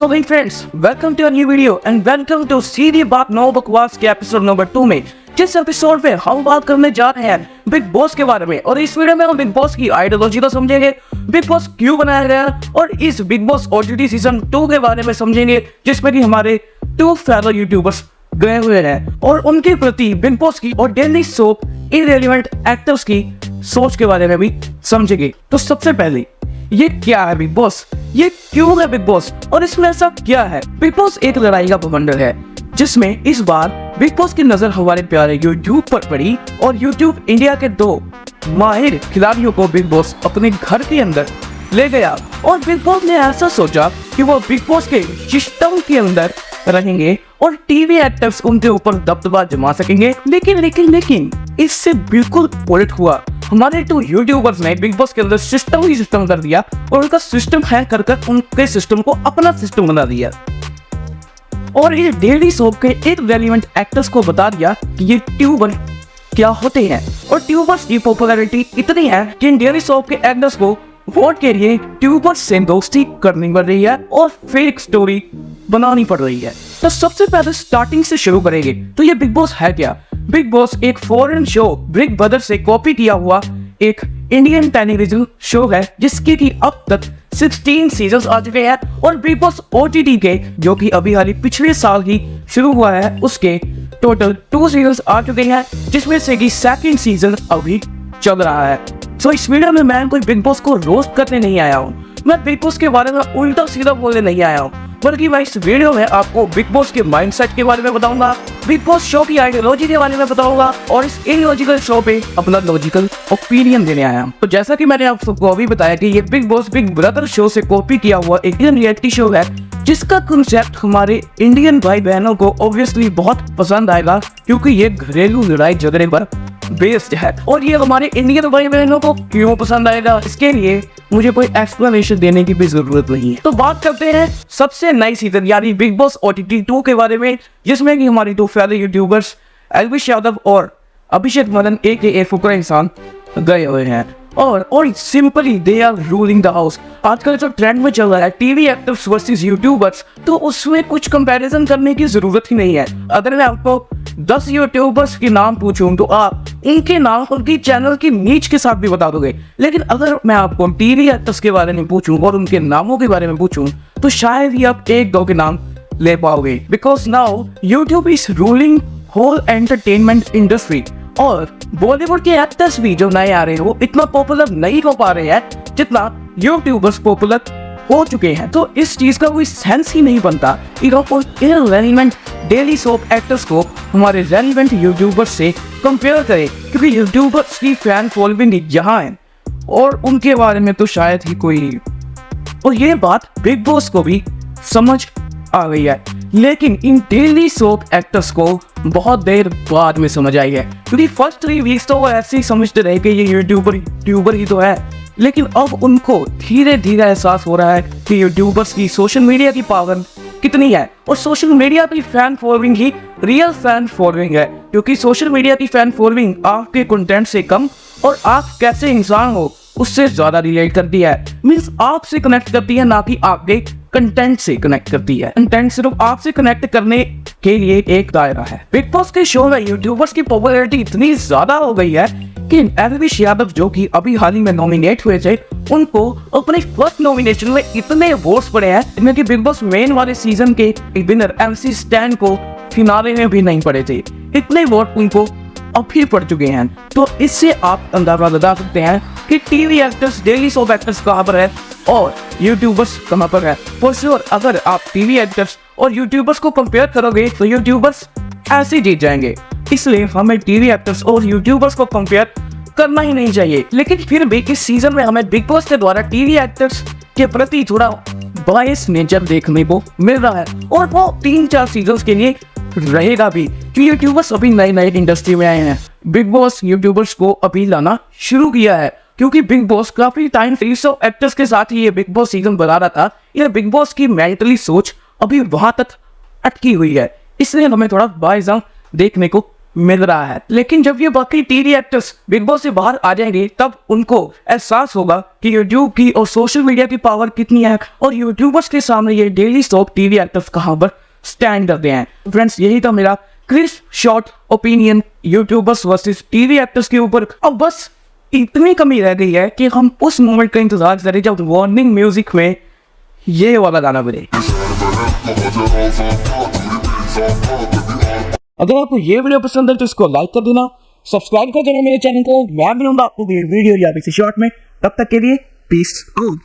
तो भाई friends, welcome to a new video and welcome to सीधी बात नो बकवास के एपिसोड नंबर 2 में। जिस एपिसोड में हम बात करने जा रहे हैं बिग बॉस के बारे में। और इस वीडियो में हम बिग बॉस की आइडियोलॉजी को समझेंगे, बिग बॉस क्यों बनाया गया, और इस बिग बॉस ओटीटी सीजन 2 के बारे में समझेंगे, जिसमें कि हमारे 2 फेलो यूट्यूबर्स गए हुए हैं और उनके प्रति बिग बॉस की और डेली सोप इररिलेवेंट एक्टर्स की सोच के बारे में भी समझेंगे। तो सबसे पहले, ये क्या है बिग बॉस, ये क्यों है बिग बॉस, और इसमें ऐसा क्या है। बिग बॉस एक लड़ाई का भूमंडल है, जिसमें इस बार बिग बॉस की नजर हमारे प्यारे यूट्यूब पर पड़ी और यूट्यूब इंडिया के 2 माहिर खिलाड़ियों को बिग बॉस अपने घर के अंदर ले गया। और बिग बॉस ने ऐसा सोचा कि वो बिग बॉस के सिस्टम के अंदर रहेंगे और टीवी एक्टर्स उनके ऊपर दबदबा जमा सकेंगे। लेकिन इससे बिल्कुल उलट हुआ। हमारे 2 यूट्यूबर्स ने बिग बॉस के अंदर सिस्टम कर दिया और उनका सिस्टम हैक कर उनके सिस्टम को अपना सिस्टम बना दिया। और ये डेली सोप के एक रेलेवेंट एक्टर्स को बता दिया कि ये ट्यूबर क्या होते हैं। और ट्यूबर्स की पॉपुलैरिटी इतनी है कि डेली सोप के एक्टर्स को वोट के लिए ट्यूबर्स से दोस्ती करनी पड़ रही है और फेक स्टोरी बनानी पड़ रही है। तो सबसे पहले स्टार्टिंग से शुरू करेंगे। तो ये बिग बॉस है क्या। बिग बॉस एक फॉरेन शो बिग ब्रदर से कॉपी किया हुआ एक इंडियन टेलीविजन शो है, जिसके की अब तक 16 सीजन्स आ चुके हैं। और बिग बॉस ओटीटी के, जो कि अभी हाल ही पिछले साल ही शुरू हुआ है, उसके टोटल 2 सीजन्स आ चुके हैं, जिसमें से की 2nd सीजन अभी चल रहा है। तो इस वीडियो में मैं कोई बिग बॉस को रोस्ट करने नहीं आया हूँ, मैं बिग बॉस के बारे में उल्टा सीधा बोलने नहीं आया हूँ, बल्कि मैं इस वीडियो में आपको बिग बॉस के माइंडसेट के बारे में बताऊंगा, बिग बॉस शो की आइडियोलॉजी के बारे में बताऊंगा और इस इलॉजिकल शो पे अपना लॉजिकल ओपिनियन देने आया हूं। तो जैसा कि मैंने आप सबको अभी बताया कि ये big boss big brother show से कॉपी किया हुआ एक इंडियन रियलिटी शो है, जिसका कंसेप्ट हमारे इंडियन भाई बहनों को ऑब्वियसली बहुत पसंद आएगा, क्योंकि ये घरेलू लड़ाई झगड़े पर बेस्ड है। और ये हमारे इंडियन भाई बहनों को क्यों पसंद आएगा, इसके लिए मुझे कोई एक्सप्लेनेशन देने की भी जरूरत नहीं है। तो बात करते हैं सबसे नई सीजन यानी बिग बॉस ओटीटी 2 के बारे में, जिसमें कि हमारी 2 फेलो यूट्यूबर्स एल्विश यादव और अभिषेक मदन AKA फुकरा इंसान गए हुए हैं। और simply they are ruling the house. आजकल जो ट्रेंड में चल रहा है टीवी एक्टर्स वर्सेस यूट्यूबर्स, तो उसमें कुछ कंपैरिजन करने की जरूरत ही नहीं है। अगर मैं आपको 10 यूट्यूबर्स के नाम पूछूं तो आप इनके नाम उनकी चैनल की नीच के साथ भी बता दोगे। लेकिन अगर मैं आपको टीवी एक्टर्स के बारे में पूछूं और उनके नामों के बारे में पूछूं, तो शायद ही आप 1-2 के नाम ले पाओगे। Because now YouTube is ruling whole entertainment industry. और बॉलीवुड के एक्टर्स भी जो नए आ रहे हैं वो इतना पॉपुलर नहीं हो पा रहे हैं जितना यूट्यूबर्स पॉपुलर हो चुके हैं। तो इस चीज का कोई सेंस ही नहीं बनता इररिलेवेंट डेली सोप एक्टर्स को हमारे रेलेवेंट यूट्यूबर्स से कंपेयर करें, क्योंकि यूट्यूबर्स की फैन फॉलोइंग यहाँ है और उनके बारे में तो शायद ही कोई। और ये बात बिग बॉस को भी समझ आ गई है, लेकिन इन डेली सोप एक्टर्स को बहुत देर बाद में समझ आई है, क्योंकि फर्स्ट 3 वीक्स तो वो ऐसे ही समझते रहे कि ये यूट्यूबर ही तो है। लेकिन अब उनको धीरे धीरे एहसास हो रहा है कि यूट्यूबर्स की सोशल मीडिया की पावर कितनी है, और सोशल मीडिया की फैन फॉलोइंग ही रियल फैन फॉलोइंग है। क्योंकि सोशल मीडिया की फैन फॉलोइंग आपके कंटेंट से कम और आप कैसे इंसान हो उससे ज्यादा रिलेट करती है। मींस आपसे कनेक्ट करती है, ना कि आपके कंटेंट से कनेक्ट करती है। कंटेंट सिर्फ आपसे कनेक्ट करने के लिए एक दायरा है। बिग बॉस के शो में यूट्यूबर्स की पॉपुलैरिटी इतनी ज्यादा हो गई है कि एल्विश यादव, जो कि अभी हाल ही में नॉमिनेट हुए थे, उनको अपने फर्स्ट नॉमिनेशन में इतने वोट्स पड़े हैं जिनमें कि बिग बॉस मेन वाले सीजन के विनर MC स्टैन को फिनाले में भी नहीं पड़े थे। इतने वोट उनको अभी पड़ चुके हैं। तो इससे आप अंदाजा लगा सकते हैं कि TV actors daily soap actors कहां पर है और यूट्यूबर्स कहां पर है। फॉर श्योर अगर आप टीवी एक्टर्स और यूट्यूबर्स को कंपेयर करोगे तो यूट्यूबर्स ऐसे जीत जाएंगे। इसलिए हमें टीवी एक्टर्स और यूट्यूबर्स को कंपेयर करना ही नहीं चाहिए। लेकिन फिर भी इस सीजन में हमें बिग बॉस के द्वारा टीवी एक्टर्स के प्रति थोड़ा बायस नेचर देखने को मिल रहा है, और वो 3-4 सीजन्स के लिए रहेगा भी, क्योंकि यूट्यूबर्स अभी नए इंडस्ट्री में आए हैं। बिग बॉस यूट्यूबर्स को अभी लाना शुरू किया है, क्योंकि बिग बॉस काफी टाइम से सब एक्टर्स के साथ ही ये बिग बॉस सीजन बना रहा था। ये बिग बॉस की मेंटली सोच अभी वहां तक अटकी हुई है, इसलिए हमें थोड़ा बायस देखने को मिल रहा है। लेकिन जब ये बाकी टीवी एक्टर्स बिग बॉस से बाहर आ जाएंगे तब उनको एहसास होगा कि यूट्यूब की और सोशल मीडिया की पावर कितनी है और यूट्यूबर्स के सामने ये डेली सोप टीवी एक्टर्स कहां पर स्टैंड करते हैं। फ्रेंड्स, यही था मेरा crisp short opinion YouTubers versus TV actors के ऊपर। अब बस इतनी कमी रह गई है कि हम उस मोमेंट का इंतजार करें जब वार्निंग म्यूजिक में ये वाला गाना बजे। अगर आपको ये वीडियो पसंद है तो इसको लाइक कर देना, सब्सक्राइब कर देना मेरे चैनल को। मैं मिलूंगा आपको वीडियो या किसी शॉर्ट में। तब तक के लिए पीस आउट।